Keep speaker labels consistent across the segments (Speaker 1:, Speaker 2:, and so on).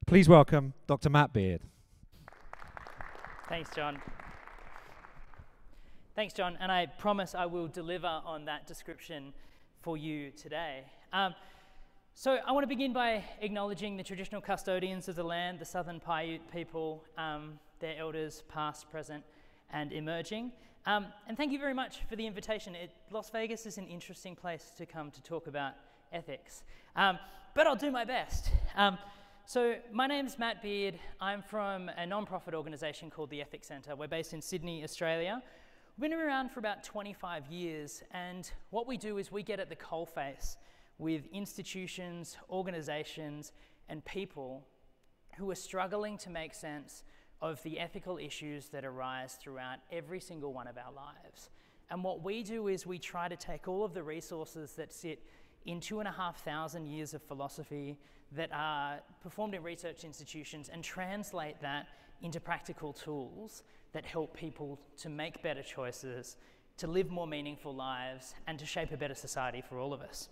Speaker 1: Please welcome Dr. Matt Beard.
Speaker 2: Thanks, John. Thanks, John, and I promise I will deliver on that description for you today. So I want to begin by acknowledging the traditional custodians of the land, the Southern Paiute people, their elders past, present, and emerging. And thank you very much for the invitation. Las Vegas is an interesting place to come to talk about ethics, but I'll do my best. So my name's Matt Beard. I'm from a non-profit organisation called the Ethics Centre. We're based in Sydney, Australia. We've been around for about 25 years, and what we do is we get at the coalface with institutions, organisations, and people who are struggling to make sense of the ethical issues that arise throughout every single one of our lives. And what we do is we try to take all of the resources that sit in 2,500 years of philosophy that are performed in research institutions and translate that into practical tools that help people to make better choices, to live more meaningful lives, and to shape a better society for all of us.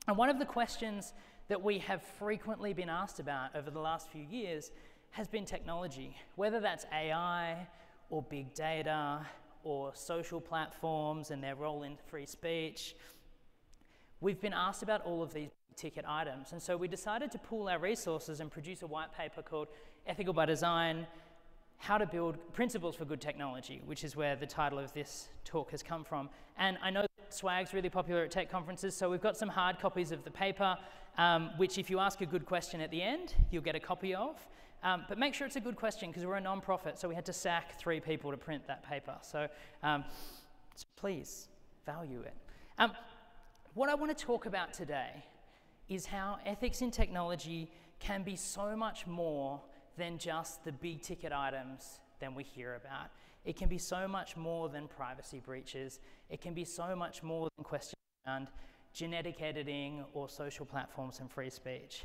Speaker 2: And one of the questions that we have frequently been asked about over the last few years has been technology, whether that's AI or big data or social platforms and their role in free speech. We've been asked about all of these ticket items, and so we decided to pool our resources and produce a white paper called Ethical by Design: How to Build Principles for Good Technology, which is where the title of this talk has come from. And I know that swag's really popular at tech conferences, so we've got some hard copies of the paper, which if you ask a good question at the end, you'll get a copy of. But make sure it's a good question, because we're a non-profit, so we had to sack 3 people to print that paper. So please value it. What I want to talk about today is how ethics in technology can be so much more than just the big ticket items that we hear about. It can be so much more than privacy breaches. It can be so much more than questions around genetic editing or social platforms and free speech.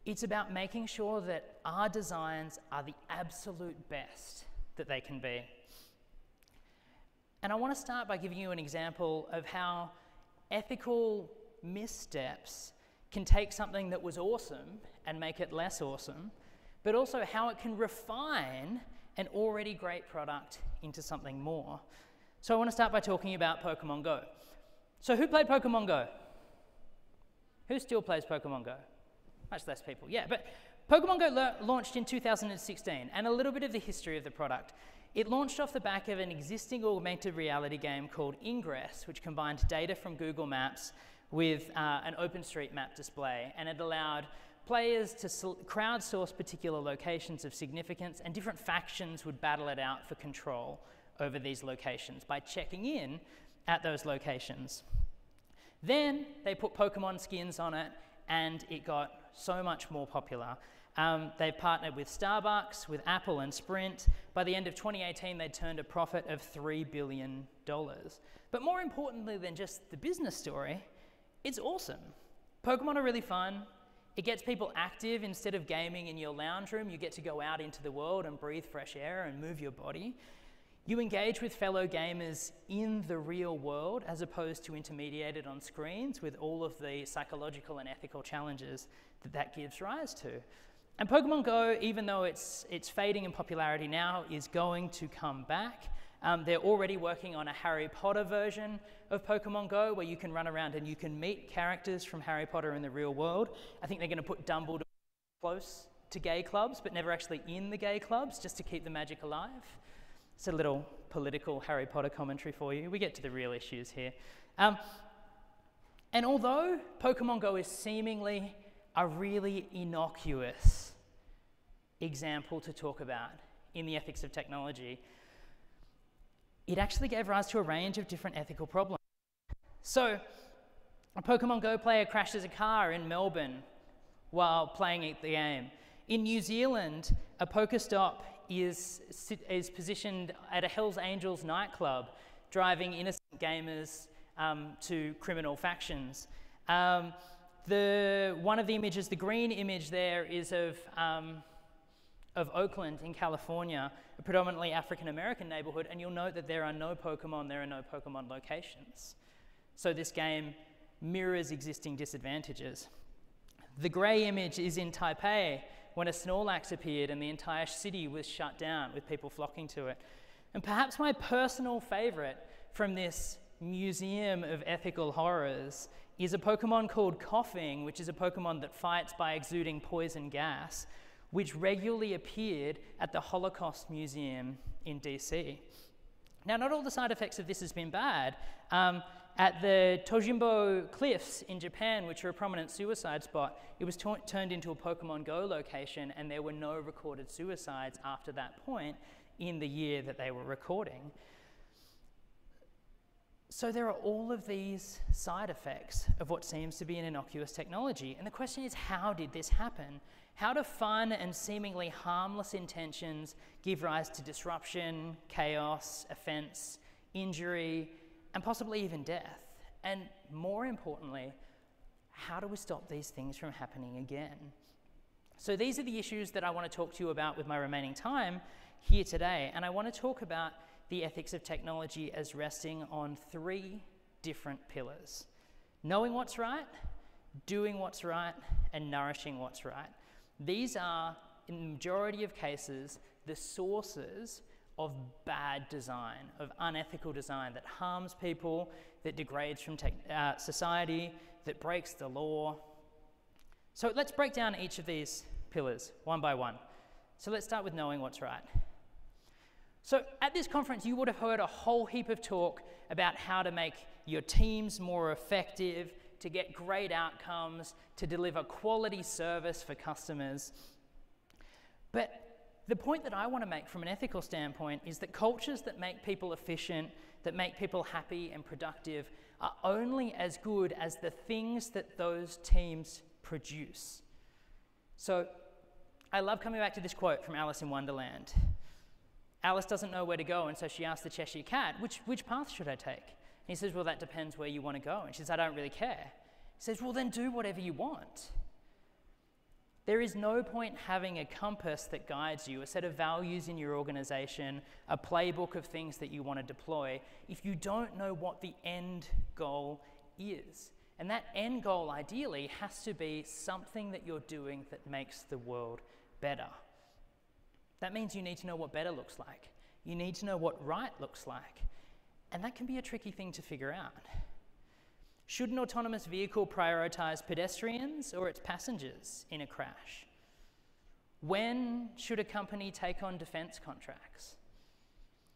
Speaker 2: It's about making sure that our designs are the absolute best that they can be. And I want to start by giving you an example of how ethical missteps can take something that was awesome and make it less awesome, but also how it can refine an already great product into something more. So I want to start by talking about Pokemon Go. So who played Pokemon Go? Who still plays Pokemon Go? Much less people, yeah. But Pokemon Go launched in 2016, and a little bit of the history of the product. It launched off the back of an existing augmented reality game called Ingress, which combined data from Google Maps with an OpenStreetMap display, and it allowed players to crowdsource particular locations of significance, and different factions would battle it out for control over these locations by checking in at those locations. Then they put Pokemon skins on it, and it got so much more popular. They partnered with Starbucks, with Apple and Sprint. By the end of 2018, they'd turned a profit of $3 billion. But more importantly than just the business story, it's awesome. Pokemon are really fun. It gets people active. Instead of gaming in your lounge room, you get to go out into the world and breathe fresh air and move your body. You engage with fellow gamers in the real world as opposed to intermediated on screens with all of the psychological and ethical challenges that gives rise to. And Pokemon Go, even though it's fading in popularity now, is going to come back. They're already working on a Harry Potter version of Pokemon Go where you can run around and you can meet characters from Harry Potter in the real world. I think they're going to put Dumbledore close to gay clubs, but never actually in the gay clubs, just to keep the magic alive. It's a little political Harry Potter commentary for you. We get to the real issues here. And although Pokemon Go is seemingly a really innocuous example to talk about in the ethics of technology, it actually gave rise to a range of different ethical problems. So, a Pokemon Go player crashes a car in Melbourne while playing the game. In New Zealand, a Pokestop is positioned at a Hells Angels nightclub, driving innocent gamers to criminal factions. One of the images, the green image there, is of Oakland in California, a predominantly African-American neighborhood, and you'll note that there are no Pokemon locations. So this game mirrors existing disadvantages. The grey image is in Taipei, when a Snorlax appeared and the entire city was shut down with people flocking to it. And perhaps my personal favorite from this museum of ethical horrors is a Pokemon called Coughing, which is a Pokemon that fights by exuding poison gas, which regularly appeared at the Holocaust Museum in DC. Now, not all the side effects of this has been bad. At the Tojimbo Cliffs in Japan, which are a prominent suicide spot, it was turned into a Pokemon Go location, and there were no recorded suicides after that point in the year that they were recording. So there are all of these side effects of what seems to be an innocuous technology. And the question is, how did this happen? How do fun and seemingly harmless intentions give rise to disruption, chaos, offense, injury, and possibly even death? And more importantly, how do we stop these things from happening again? So these are the issues that I want to talk to you about with my remaining time here today. And I want to talk about the ethics of technology as resting on three different pillars: knowing what's right, doing what's right, and nourishing what's right. These are, in the majority of cases, the sources of bad design, of unethical design that harms people, that degrades from society, that breaks the law. So let's break down each of these pillars one by one. So let's start with knowing what's right. So at this conference, you would have heard a whole heap of talk about how to make your teams more effective, to get great outcomes, to deliver quality service for customers. But the point that I want to make from an ethical standpoint is that cultures that make people efficient, that make people happy and productive, are only as good as the things that those teams produce. So I love coming back to this quote from Alice in Wonderland. Alice doesn't know where to go, and so she asks the Cheshire Cat, which path should I take? And he says, well, that depends where you want to go. And she says, I don't really care. He says, well, then do whatever you want. There is no point having a compass that guides you, a set of values in your organization, a playbook of things that you want to deploy, if you don't know what the end goal is. And that end goal, ideally, has to be something that you're doing that makes the world better. That means you need to know what better looks like. You need to know what right looks like. And that can be a tricky thing to figure out. Should an autonomous vehicle prioritize pedestrians or its passengers in a crash? When should a company take on defense contracts?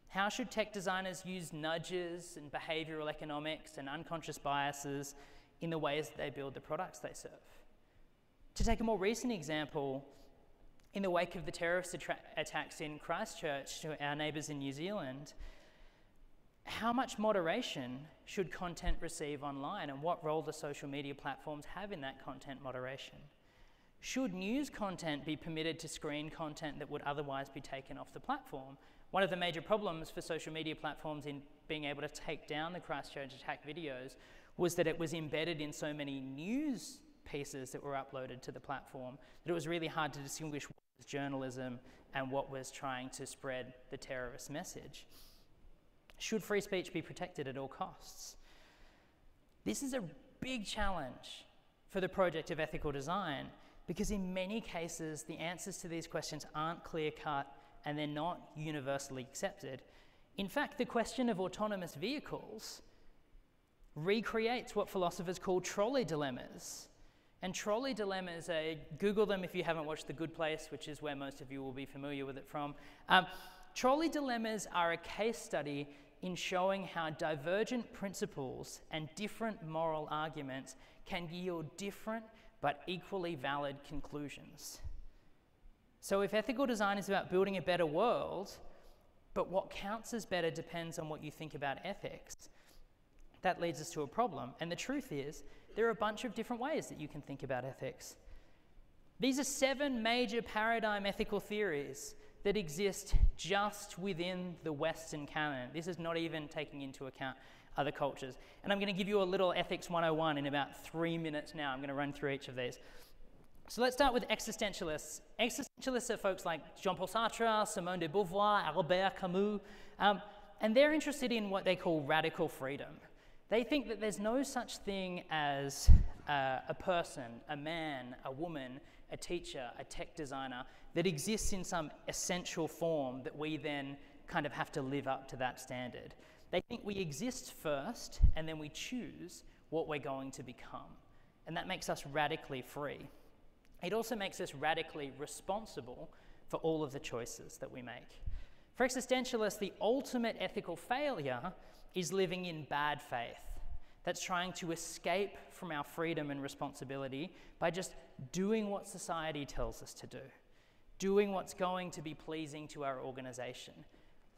Speaker 2: How should tech designers use nudges and behavioral economics and unconscious biases in the ways that they build the products they serve? To take a more recent example, in the wake of the terrorist attacks in Christchurch to our neighbours in New Zealand, how much moderation should content receive online, and what role do social media platforms have in that content moderation? Should news content be permitted to screen content that would otherwise be taken off the platform? One of the major problems for social media platforms in being able to take down the Christchurch attack videos was that it was embedded in so many news pieces that were uploaded to the platform that it was really hard to distinguish what was journalism and what was trying to spread the terrorist message. Should free speech be protected at all costs? This is a big challenge for the project of ethical design, because in many cases the answers to these questions aren't clear-cut and they're not universally accepted. In fact, the question of autonomous vehicles recreates what philosophers call trolley dilemmas. And trolley dilemmas, Google them if you haven't watched The Good Place, which is where most of you will be familiar with it from. Trolley dilemmas are a case study in showing how divergent principles and different moral arguments can yield different but equally valid conclusions. So if ethical design is about building a better world, but what counts as better depends on what you think about ethics, that leads us to a problem. And the truth is, there are a bunch of different ways that you can think about ethics. These are 7 major paradigm ethical theories that exist just within the Western canon. This is not even taking into account other cultures. And I'm going to give you a little ethics 101 in about 3 minutes now. I'm going to run through each of these. So let's start with existentialists. Existentialists are folks like Jean-Paul Sartre, Simone de Beauvoir, Albert Camus, and they're interested in what they call radical freedom. They think that there's no such thing as a person, a man, a woman, a teacher, a tech designer, that exists in some essential form that we then kind of have to live up to that standard. They think we exist first and then we choose what we're going to become. And that makes us radically free. It also makes us radically responsible for all of the choices that we make. For existentialists, the ultimate ethical failure is living in bad faith. That's trying to escape from our freedom and responsibility by just doing what society tells us to do, doing what's going to be pleasing to our organization,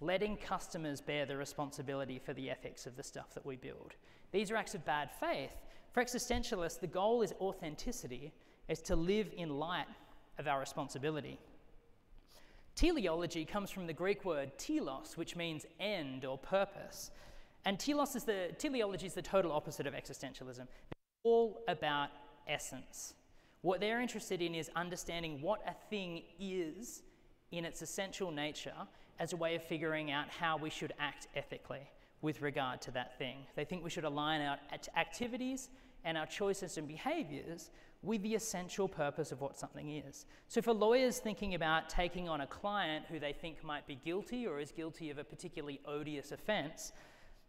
Speaker 2: letting customers bear the responsibility for the ethics of the stuff that we build. These are acts of bad faith. For existentialists, the goal is authenticity, is to live in light of our responsibility. Teleology comes from the Greek word telos, which means end or purpose. And teleology is the total opposite of existentialism. It's all about essence. What they're interested in is understanding what a thing is in its essential nature as a way of figuring out how we should act ethically with regard to that thing. They think we should align our activities and our choices and behaviours with the essential purpose of what something is. So for lawyers thinking about taking on a client who they think might be guilty or is guilty of a particularly odious offence,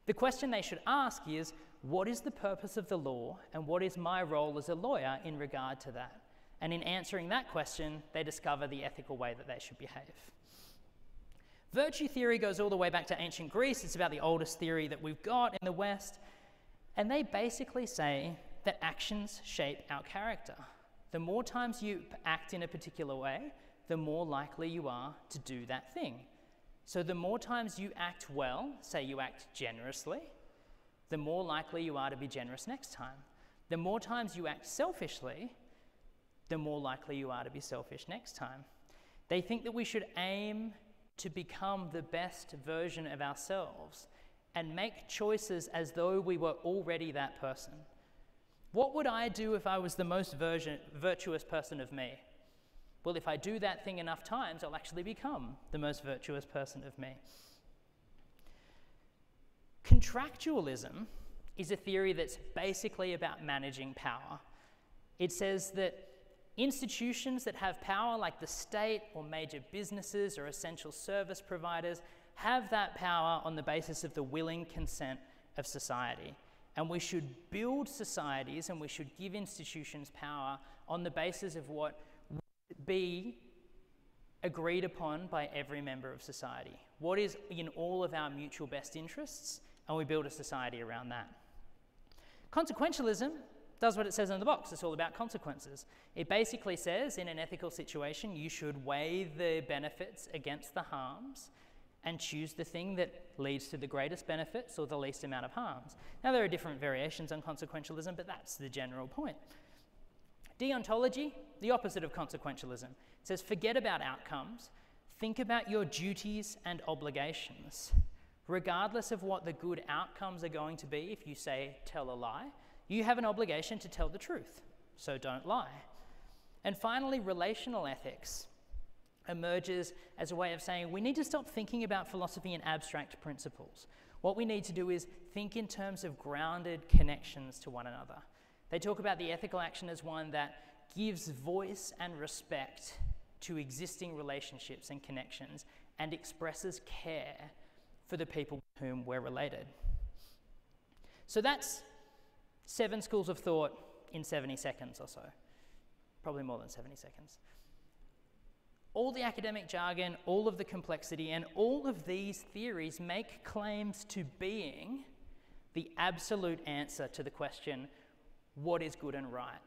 Speaker 2: the question they should ask is, what is the purpose of the law and what is my role as a lawyer in regard to that? And in answering that question, they discover the ethical way that they should behave. Virtue theory goes all the way back to ancient Greece. It's about the oldest theory that we've got in the West. And they basically say that actions shape our character. The more times you act in a particular way, the more likely you are to do that thing. So the more times you act well, say you act generously, the more likely you are to be generous next time. The more times you act selfishly, the more likely you are to be selfish next time. They think that we should aim to become the best version of ourselves and make choices as though we were already that person. What would I do if I was the most virtuous person of me? Well, if I do that thing enough times, I'll actually become the most virtuous person of me. Contractualism is a theory that's basically about managing power. It says that institutions that have power, like the state or major businesses or essential service providers, have that power on the basis of the willing consent of society. And we should build societies and we should give institutions power on the basis of what would be agreed upon by every member of society. What is in all of our mutual best interests, and we build a society around that. Consequentialism does what it says in the box. It's all about consequences. It basically says in an ethical situation, you should weigh the benefits against the harms and choose the thing that leads to the greatest benefits or the least amount of harms. Now, there are different variations on consequentialism, but that's the general point. Deontology, the opposite of consequentialism. It says forget about outcomes, think about your duties and obligations. Regardless of what the good outcomes are going to be, if you say tell a lie, you have an obligation to tell the truth, so don't lie. And finally, relational ethics emerges as a way of saying we need to stop thinking about philosophy in abstract principles. What we need to do is think in terms of grounded connections to one another. They talk about the ethical action as one that gives voice and respect to existing relationships and connections and expresses care for the people with whom we're related. So that's 7 schools of thought in 70 seconds or so. Probably more than 70 seconds. All the academic jargon, all of the complexity, and all of these theories make claims to being the absolute answer to the question, what is good and right?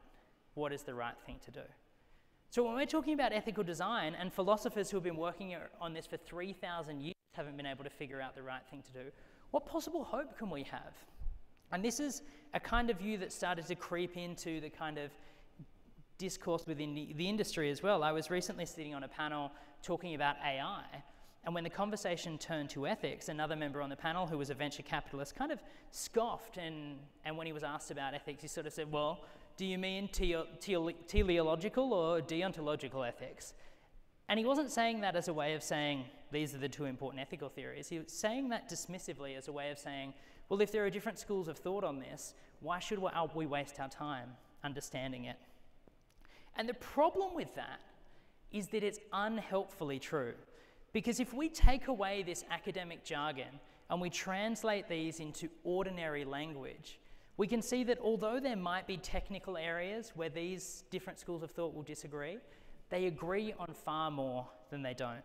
Speaker 2: What is the right thing to do? So when we're talking about ethical design, and philosophers who have been working on this for 3,000 years haven't been able to figure out the right thing to do, what possible hope can we have? And this is a kind of view that started to creep into the kind of discourse within the industry as well. I was recently sitting on a panel talking about AI, and when the conversation turned to ethics, another member on the panel who was a venture capitalist kind of scoffed, and when he was asked about ethics, he sort of said, well, do you mean teleological or deontological ethics? And he wasn't saying that as a way of saying, these are the two important ethical theories. He was saying that dismissively as a way of saying, well, if there are different schools of thought on this, why should we waste our time understanding it? And the problem with that is that it's unhelpfully true. Because if we take away this academic jargon and we translate these into ordinary language, we can see that although there might be technical areas where these different schools of thought will disagree, they agree on far more than they don't.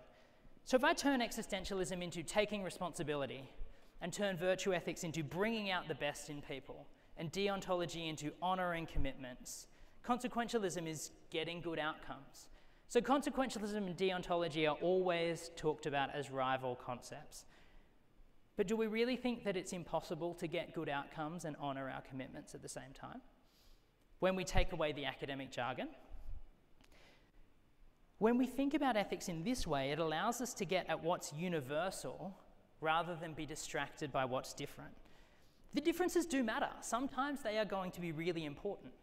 Speaker 2: So if I turn existentialism into taking responsibility, and turn virtue ethics into bringing out the best in people, and deontology into honouring commitments, consequentialism is getting good outcomes. So consequentialism and deontology are always talked about as rival concepts. But do we really think that it's impossible to get good outcomes and honour our commitments at the same time? When we take away the academic jargon? When we think about ethics in this way, it allows us to get at what's universal rather than be distracted by what's different. The differences do matter. Sometimes they are going to be really important.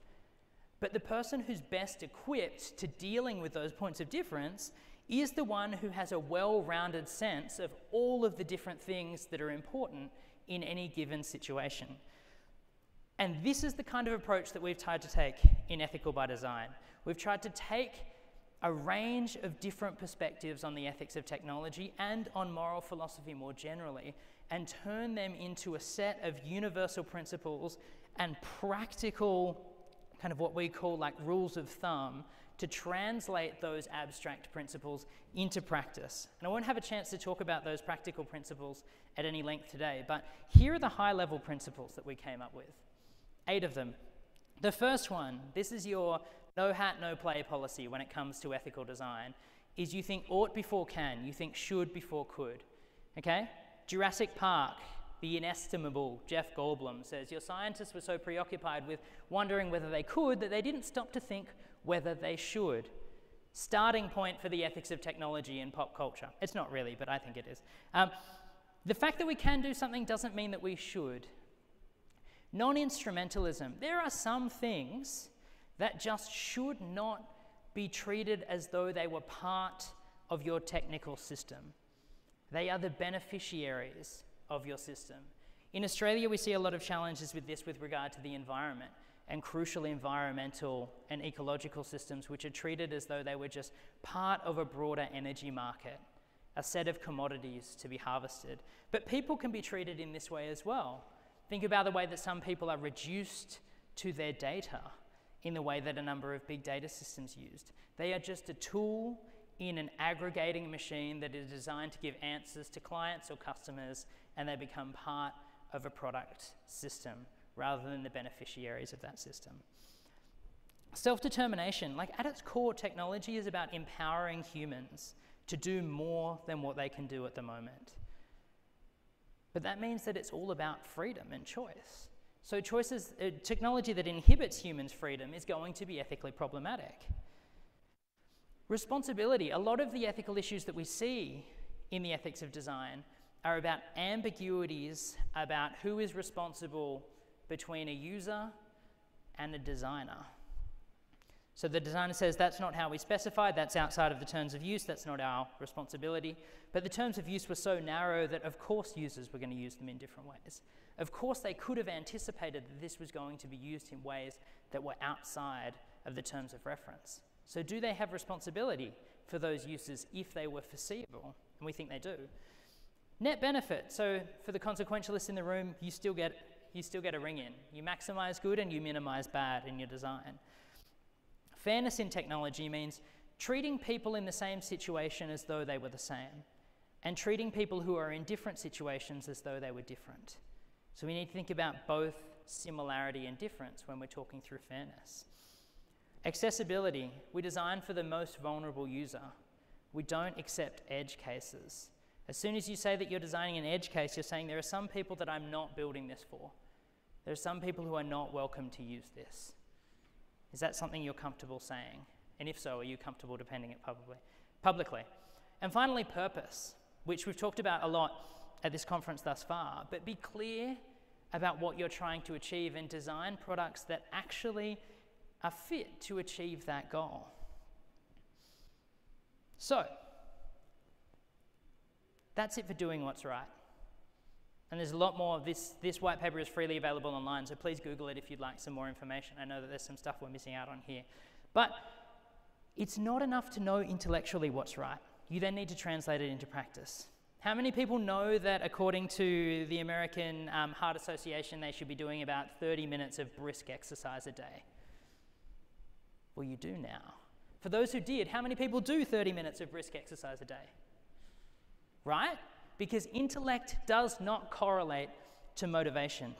Speaker 2: But the person who's best equipped to dealing with those points of difference is the one who has a well-rounded sense of all of the different things that are important in any given situation. And this is the kind of approach that we've tried to take in Ethical by Design. We've tried to take a range of different perspectives on the ethics of technology and on moral philosophy more generally, and turn them into a set of universal principles and practical, kind of what we call like rules of thumb, to translate those abstract principles into practice. And I won't have a chance to talk about those practical principles at any length today, but here are the high-level principles that we came up with. 8 of them. The first one, this is your no hat, no play policy when it comes to ethical design, is you think ought before can, you think should before could, okay? Jurassic Park, the inestimable Jeff Goldblum says, your scientists were so preoccupied with wondering whether they could that they didn't stop to think whether they should. Starting point for the ethics of technology in pop culture. It's not really, but I think it is. The fact that we can do something doesn't mean that we should. Non-instrumentalism. There are some things that just should not be treated as though they were part of your technical system. They are the beneficiaries of your system. In Australia, we see a lot of challenges with this with regard to the environment, and crucial environmental and ecological systems which are treated as though they were just part of a broader energy market, a set of commodities to be harvested. But people can be treated in this way as well. Think about the way that some people are reduced to their data in the way that a number of big data systems used. They are just a tool in an aggregating machine that is designed to give answers to clients or customers, and they become part of a product system rather than the beneficiaries of that system. Self-determination, like at its core, technology is about empowering humans to do more than what they can do at the moment. But that means that it's all about freedom and choice. So technology that inhibits humans' freedom is going to be ethically problematic. Responsibility. A lot of the ethical issues that we see in the ethics of design are about ambiguities about who is responsible between a user and a designer. So the designer says, that's not how we specified, that's outside of the terms of use, that's not our responsibility. But the terms of use were so narrow that of course users were going to use them in different ways. Of course they could have anticipated that this was going to be used in ways that were outside of the terms of reference. So do they have responsibility for those uses if they were foreseeable? And we think they do. Net benefit. So for the consequentialists in the room, you still get a ring in. You maximize good and you minimize bad in your design. Fairness in technology means treating people in the same situation as though they were the same, and treating people who are in different situations as though they were different. So we need to think about both similarity and difference when we're talking through fairness. Accessibility. We design for the most vulnerable user. We don't accept edge cases. As soon as you say that you're designing an edge case, you're saying there are some people that I'm not building this for. There are some people who are not welcome to use this. Is that something you're comfortable saying? And if so, are you comfortable defending it publicly? And finally, purpose, which we've talked about a lot at this conference thus far, but be clear about what you're trying to achieve and design products that actually are fit to achieve that goal. So, that's it for doing what's right. And there's a lot more. This white paper is freely available online, so please Google it if you'd like some more information. I know that there's some stuff we're missing out on here. But It's not enough to know intellectually what's right. You then need to translate it into practice. How many people know that according to the American Heart Association, they should be doing about 30 minutes of brisk exercise a day? Well, you do now. For those who did, how many people do 30 minutes of brisk exercise a day? Right? Because intellect does not correlate to motivation,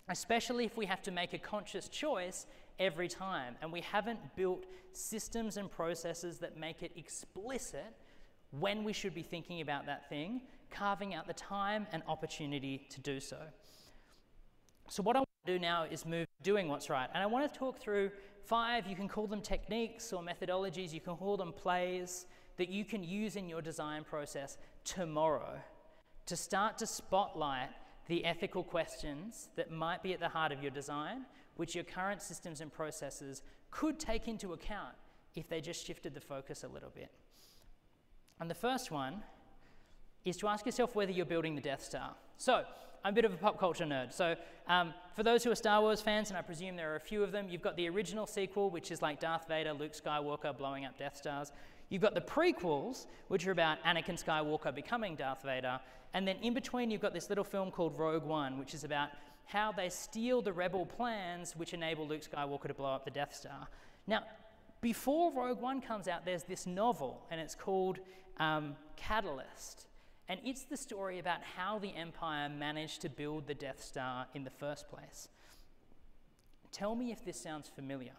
Speaker 2: especially if we have to make a conscious choice every time, and we haven't built systems and processes that make it explicit when we should be thinking about that thing, carving out the time and opportunity to do so. So what I want to do now is move to doing what's right, and I want to talk through 5, you can call them techniques or methodologies, you can call them plays, that you can use in your design process tomorrow to start to spotlight the ethical questions that might be at the heart of your design, which your current systems and processes could take into account if they just shifted the focus a little bit. And the first one is to ask yourself whether you're building the Death Star. So, I'm a bit of a pop culture nerd. So, for those who are Star Wars fans, and I presume there are a few of them, you've got the original sequel, which is like Darth Vader, Luke Skywalker blowing up Death Stars. You've got the prequels, which are about Anakin Skywalker becoming Darth Vader. And then in between, you've got this little film called Rogue One, which is about how they steal the rebel plans which enable Luke Skywalker to blow up the Death Star. Now, before Rogue One comes out, there's this novel, and it's called Catalyst. And it's the story about how the Empire managed to build the Death Star in the first place. Tell me if this sounds familiar.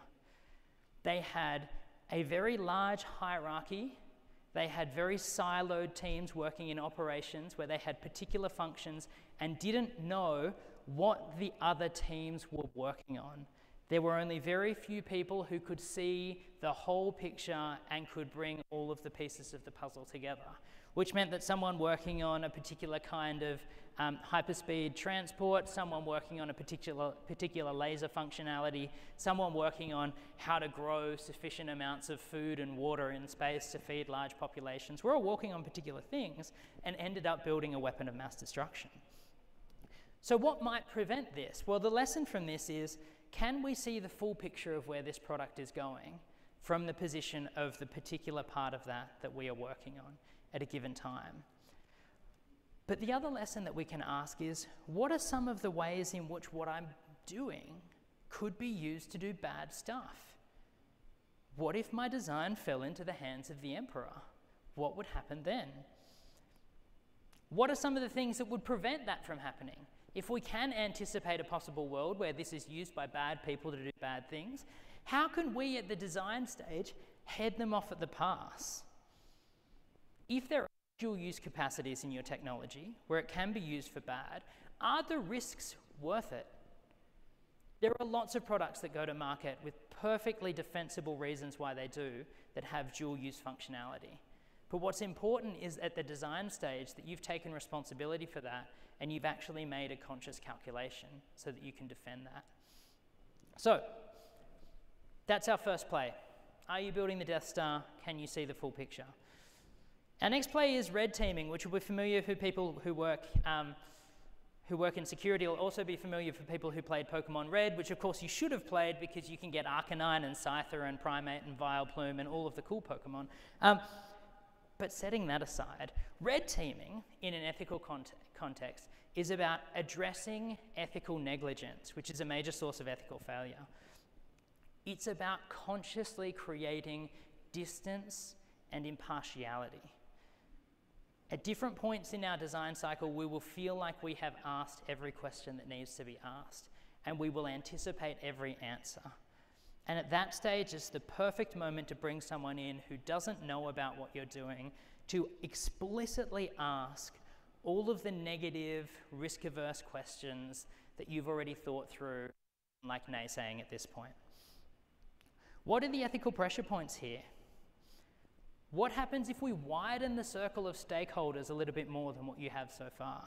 Speaker 2: They had a very large hierarchy. They had very siloed teams working in operations where they had particular functions and didn't know what the other teams were working on. There were only very few people who could see the whole picture and could bring all of the pieces of the puzzle together, which meant that someone working on a particular kind of hyperspeed transport, someone working on a particular laser functionality, someone working on how to grow sufficient amounts of food and water in space to feed large populations, were all working on particular things and ended up building a weapon of mass destruction. So what might prevent this? Well, the lesson from this is, can we see the full picture of where this product is going from the position of the particular part of that we are working on at a given time? But the other lesson that we can ask is, what are some of the ways in which what I'm doing could be used to do bad stuff? What if my design fell into the hands of the Emperor? What would happen then? What are some of the things that would prevent that from happening? If we can anticipate a possible world where this is used by bad people to do bad things, how can we at the design stage head them off at the pass? If there are dual use capacities in your technology where it can be used for bad, are the risks worth it? There are lots of products that go to market with perfectly defensible reasons why they do that have dual use functionality. But what's important is at the design stage that you've taken responsibility for that and you've actually made a conscious calculation so that you can defend that. So, that's our first play. Are you building the Death Star? Can you see the full picture? Our next play is red teaming, which will be familiar for people who work in security. It'll also be familiar for people who played Pokemon Red, which of course you should have played because you can get Arcanine and Scyther and Primeape and Vileplume and all of the cool Pokemon. But setting that aside, red teaming in an ethical context is about addressing ethical negligence, which is a major source of ethical failure. It's about consciously creating distance and impartiality. At different points in our design cycle, we will feel like we have asked every question that needs to be asked, and we will anticipate every answer. And at that stage, it's the perfect moment to bring someone in who doesn't know about what you're doing to explicitly ask all of the negative, risk-averse questions that you've already thought through, like naysaying at this point. What are the ethical pressure points here? What happens if we widen the circle of stakeholders a little bit more than what you have so far?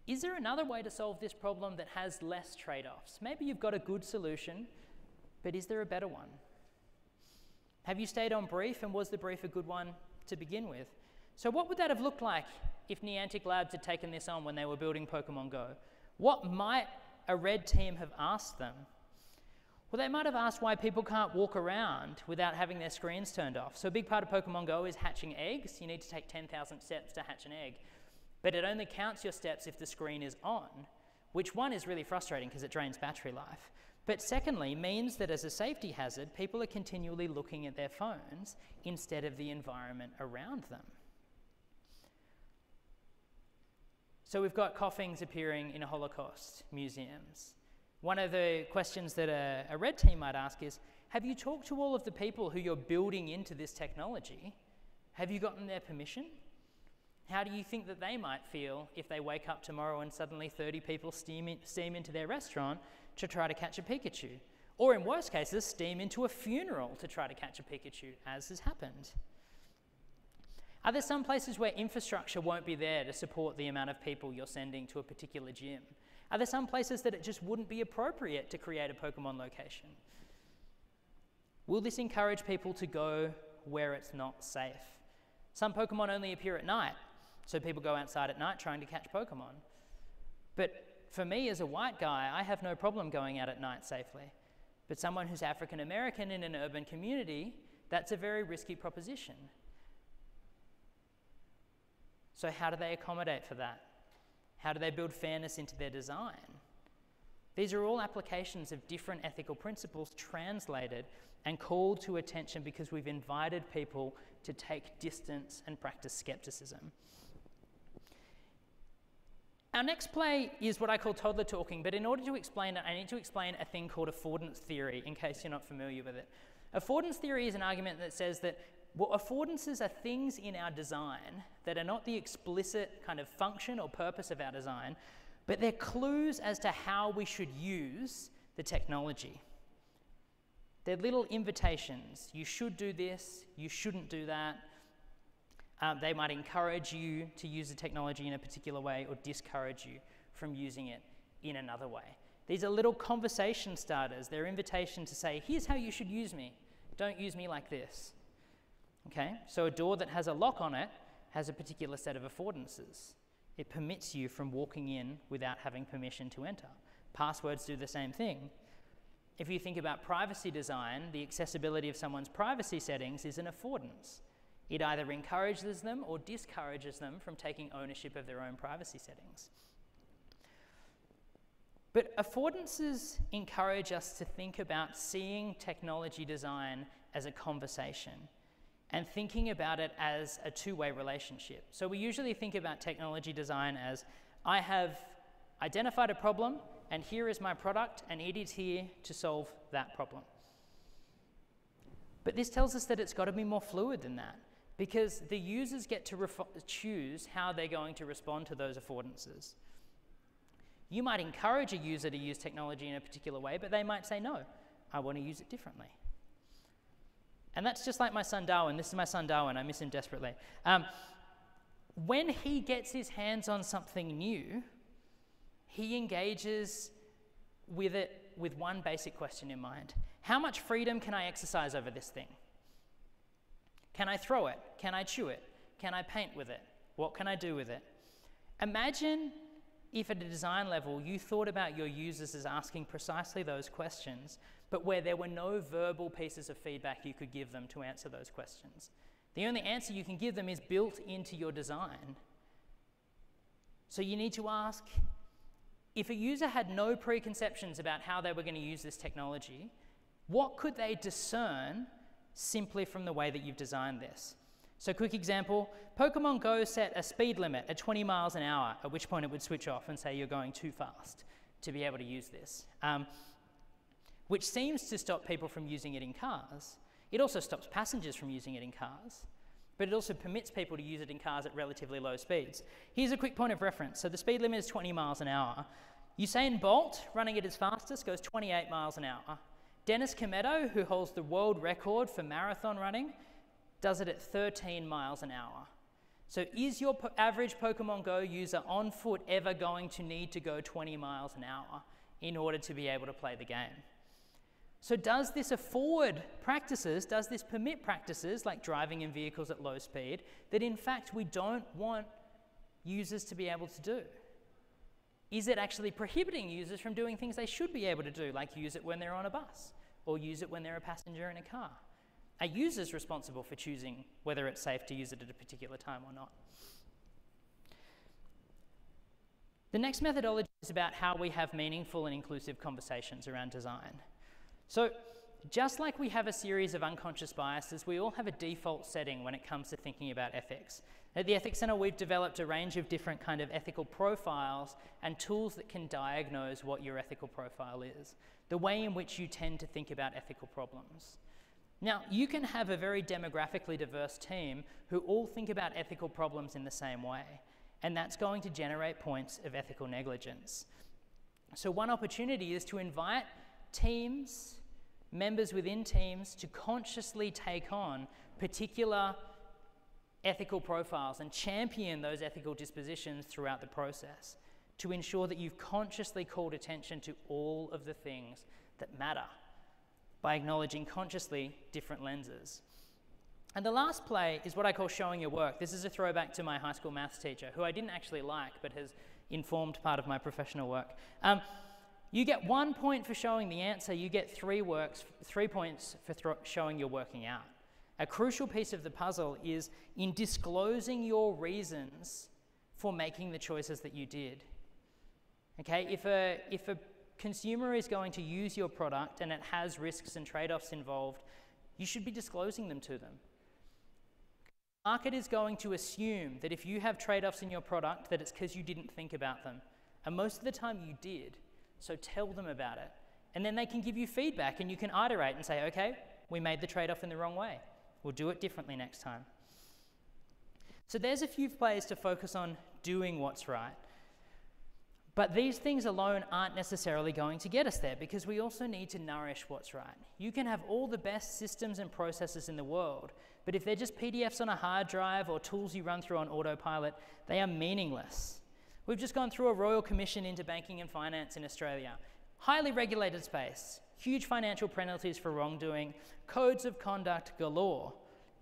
Speaker 2: Is there another way to solve this problem that has less trade-offs? Maybe you've got a good solution, but is there a better one? Have you stayed on brief, and was the brief a good one to begin with? So what would that have looked like if Niantic Labs had taken this on when they were building Pokemon Go? What might a red team have asked them? Well, they might have asked why people can't walk around without having their screens turned off. So a big part of Pokemon Go is hatching eggs. You need to take 10,000 steps to hatch an egg. But it only counts your steps if the screen is on, which one is really frustrating because it drains battery life. But secondly, means that as a safety hazard, people are continually looking at their phones instead of the environment around them. So we've got coffins appearing in Holocaust museums. One of the questions that a red team might ask is, have you talked to all of the people who you're building into this technology? Have you gotten their permission? How do you think that they might feel if they wake up tomorrow and suddenly 30 people steam into their restaurant to try to catch a Pikachu? Or in worst cases, steam into a funeral to try to catch a Pikachu, as has happened. Are there some places where infrastructure won't be there to support the amount of people you're sending to a particular gym? Are there some places that it just wouldn't be appropriate to create a Pokemon location? Will this encourage people to go where it's not safe? Some Pokemon only appear at night, so people go outside at night trying to catch Pokemon. But for me as a white guy, I have no problem going out at night safely. But someone who's African American in an urban community, that's a very risky proposition. So how do they accommodate for that? How do they build fairness into their design? These are all applications of different ethical principles translated and called to attention because we've invited people to take distance and practice skepticism. Our next play is what I call toddler talking, but in order to explain it, I need to explain a thing called affordance theory, in case you're not familiar with it. Affordance theory is an argument that says that affordances are things in our design that are not the explicit kind of function or purpose of our design, but they're clues as to how we should use the technology. They're little invitations. You should do this, you shouldn't do that. They might encourage you to use the technology in a particular way or discourage you from using it in another way. These are little conversation starters. They're invitations to say, here's how you should use me. Don't use me like this. Okay, so a door that has a lock on it has a particular set of affordances. It permits you from walking in without having permission to enter. Passwords do the same thing. If you think about privacy design, the accessibility of someone's privacy settings is an affordance. It either encourages them or discourages them from taking ownership of their own privacy settings. But affordances encourage us to think about seeing technology design as a conversation and thinking about it as a two-way relationship. So we usually think about technology design as, I have identified a problem, and here is my product, and it is here to solve that problem. But this tells us that it's got to be more fluid than that, because the users get to choose how they're going to respond to those affordances. You might encourage a user to use technology in a particular way, but they might say, no, I want to use it differently. And that's just like my son Darwin. This is my son Darwin. I miss him desperately. When he gets his hands on something new, he engages with it with one basic question in mind. How much freedom can I exercise over this thing? Can I throw it? Can I chew it? Can I paint with it? What can I do with it? Imagine if at a design level you thought about your users as asking precisely those questions, but where there were no verbal pieces of feedback you could give them to answer those questions. The only answer you can give them is built into your design. So you need to ask, if a user had no preconceptions about how they were going to use this technology, what could they discern simply from the way that you've designed this? So quick example, Pokemon Go set a speed limit at 20 miles an hour, at which point it would switch off and say you're going too fast to be able to use this, which seems to stop people from using it in cars. It also stops passengers from using it in cars, but it also permits people to use it in cars at relatively low speeds. Here's a quick point of reference. So the speed limit is 20 miles an hour. Usain Bolt, running at his fastest, goes 28 miles an hour. Dennis Cometto, who holds the world record for marathon running, does it at 13 miles an hour. So is your average Pokemon Go user on foot ever going to need to go 20 miles an hour in order to be able to play the game? So does this afford practices, does this permit practices like driving in vehicles at low speed that in fact we don't want users to be able to do? Is it actually prohibiting users from doing things they should be able to do, like use it when they're on a bus, or use it when they're a passenger in a car. A user's responsible for choosing whether it's safe to use it at a particular time or not. The next methodology is about how we have meaningful and inclusive conversations around design. So, just like we have a series of unconscious biases, we all have a default setting when it comes to thinking about ethics. At the Ethics Centre, we've developed a range of different kind of ethical profiles and tools that can diagnose what your ethical profile is, the way in which you tend to think about ethical problems. Now, you can have a very demographically diverse team who all think about ethical problems in the same way, and that's going to generate points of ethical negligence. So one opportunity is to invite teams, members within teams, to consciously take on particular ethical profiles and champion those ethical dispositions throughout the process to ensure that you've consciously called attention to all of the things that matter by acknowledging consciously different lenses. And the last play is what I call showing your work. This is a throwback to my high school maths teacher, who I didn't actually like, but has informed part of my professional work. You get 1 point for showing the answer, you get 3 points for showing you're working out. A crucial piece of the puzzle is in disclosing your reasons for making the choices that you did. Okay, if a consumer is going to use your product and it has risks and trade-offs involved, you should be disclosing them to them. The market is going to assume that if you have trade-offs in your product, that it's because you didn't think about them. And most of the time you did, so tell them about it. And then they can give you feedback and you can iterate and say, okay, we made the trade-off in the wrong way. We'll do it differently next time. So there's a few plays to focus on doing what's right. But these things alone aren't necessarily going to get us there, because we also need to nourish what's right. You can have all the best systems and processes in the world, but if they're just PDFs on a hard drive or tools you run through on autopilot, they are meaningless. We've just gone through a royal commission into banking and finance in Australia. Highly regulated space, huge financial penalties for wrongdoing, codes of conduct galore.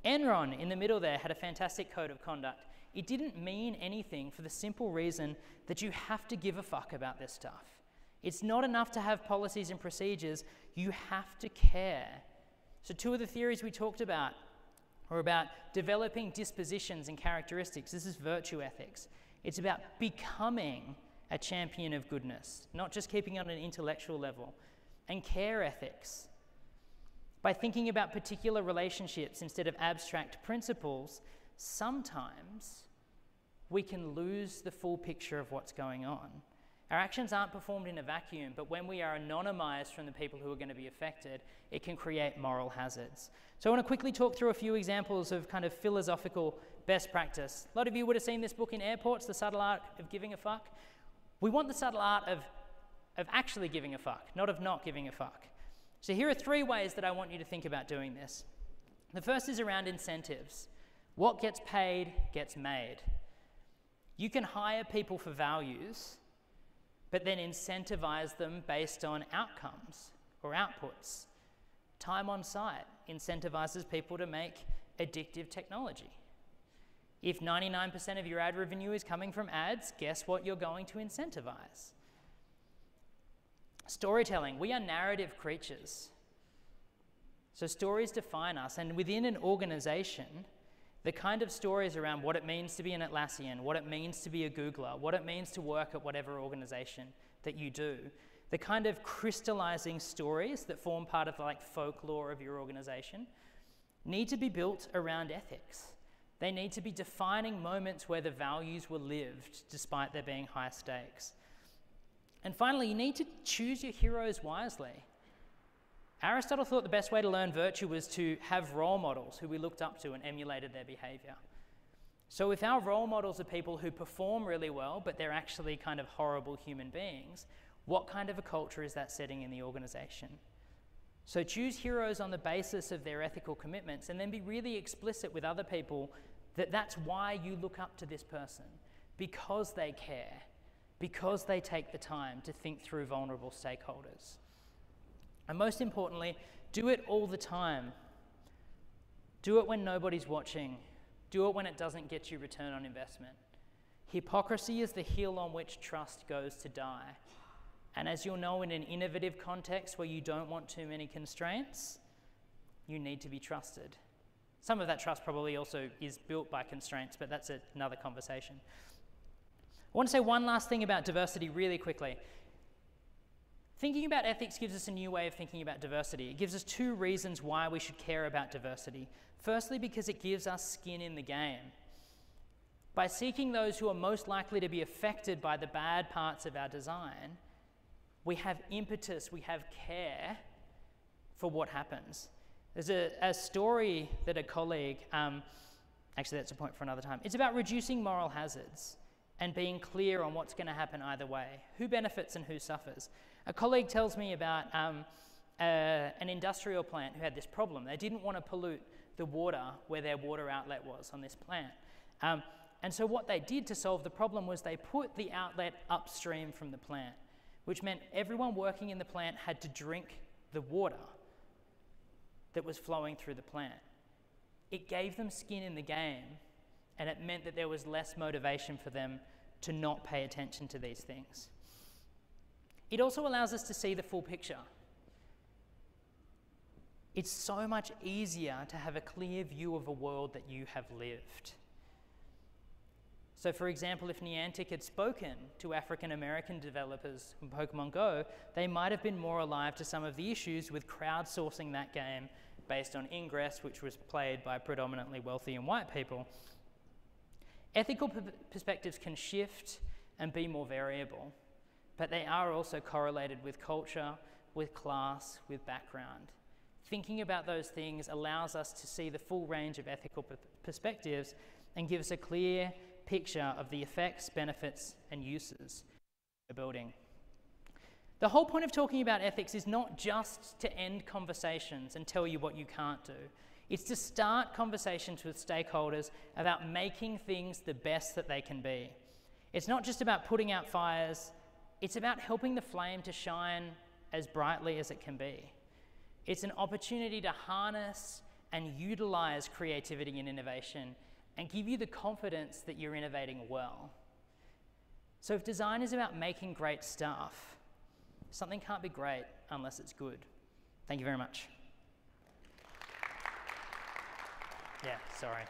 Speaker 2: Enron in the middle there had a fantastic code of conduct. It didn't mean anything for the simple reason that you have to give a fuck about this stuff. It's not enough to have policies and procedures, you have to care. So 2 of the theories we talked about were about developing dispositions and characteristics. This is virtue ethics. It's about becoming a champion of goodness, not just keeping it on an intellectual level. And care ethics. By thinking about particular relationships instead of abstract principles, sometimes we can lose the full picture of what's going on. Our actions aren't performed in a vacuum, but when we are anonymized from the people who are going to be affected, it can create moral hazards. So I want to quickly talk through a few examples of kind of philosophical best practice. A lot of you would have seen this book in airports, The Subtle Art of Giving a Fuck. We want the subtle art of actually giving a fuck, not of not giving a fuck. So here are 3 ways that I want you to think about doing this. The first is around incentives. What gets paid gets made. You can hire people for values, but then incentivize them based on outcomes or outputs. Time on site incentivizes people to make addictive technology. If 99% of your ad revenue is coming from ads, guess what you're going to incentivize? Storytelling. We are narrative creatures. So stories define us, and within an organization, the kind of stories around what it means to be an Atlassian, what it means to be a Googler, what it means to work at whatever organization that you do, the kind of crystallizing stories that form part of like folklore of your organization need to be built around ethics. They need to be defining moments where the values were lived despite there being high stakes. And finally, you need to choose your heroes wisely. Aristotle thought the best way to learn virtue was to have role models who we looked up to and emulated their behavior. So if our role models are people who perform really well, but they're actually kind of horrible human beings, what kind of a culture is that setting in the organization? So choose heroes on the basis of their ethical commitments, and then be really explicit with other people that that's why you look up to this person, because they care, because they take the time to think through vulnerable stakeholders. And most importantly, do it all the time. Do it when nobody's watching. Do it when it doesn't get you return on investment. Hypocrisy is the hill on which trust goes to die. And as you'll know, in an innovative context where you don't want too many constraints, you need to be trusted. Some of that trust probably also is built by constraints, but that's another conversation. I want to say one last thing about diversity really quickly. Thinking about ethics gives us a new way of thinking about diversity. It gives us two reasons why we should care about diversity. Firstly, because it gives us skin in the game. By seeking those who are most likely to be affected by the bad parts of our design, we have impetus, we have care for what happens. There's a story that a colleague, actually that's a point for another time, it's about reducing moral hazards and being clear on what's going to happen either way, who benefits and who suffers. A colleague tells me about an industrial plant who had this problem. They didn't want to pollute the water where their water outlet was on this plant. And so what they did to solve the problem was they put the outlet upstream from the plant, which meant everyone working in the plant had to drink the water that was flowing through the plant. It gave them skin in the game, and it meant that there was less motivation for them to not pay attention to these things. It also allows us to see the full picture. It's so much easier to have a clear view of a world that you have lived. So for example, if Niantic had spoken to African American developers from Pokemon Go, they might have been more alive to some of the issues with crowdsourcing that game based on Ingress, which was played by predominantly wealthy and white people. Ethical perspectives can shift and be more variable, but they are also correlated with culture, with class, with background. Thinking about those things allows us to see the full range of ethical perspectives and gives a clear picture of the effects, benefits, and uses of building. The whole point of talking about ethics is not just to end conversations and tell you what you can't do. It's to start conversations with stakeholders about making things the best that they can be. It's not just about putting out fires, it's about helping the flame to shine as brightly as it can be. It's an opportunity to harness and utilize creativity and innovation and give you the confidence that you're innovating well. So if design is about making great stuff, something can't be great unless it's good. Thank you very much. Yeah, sorry.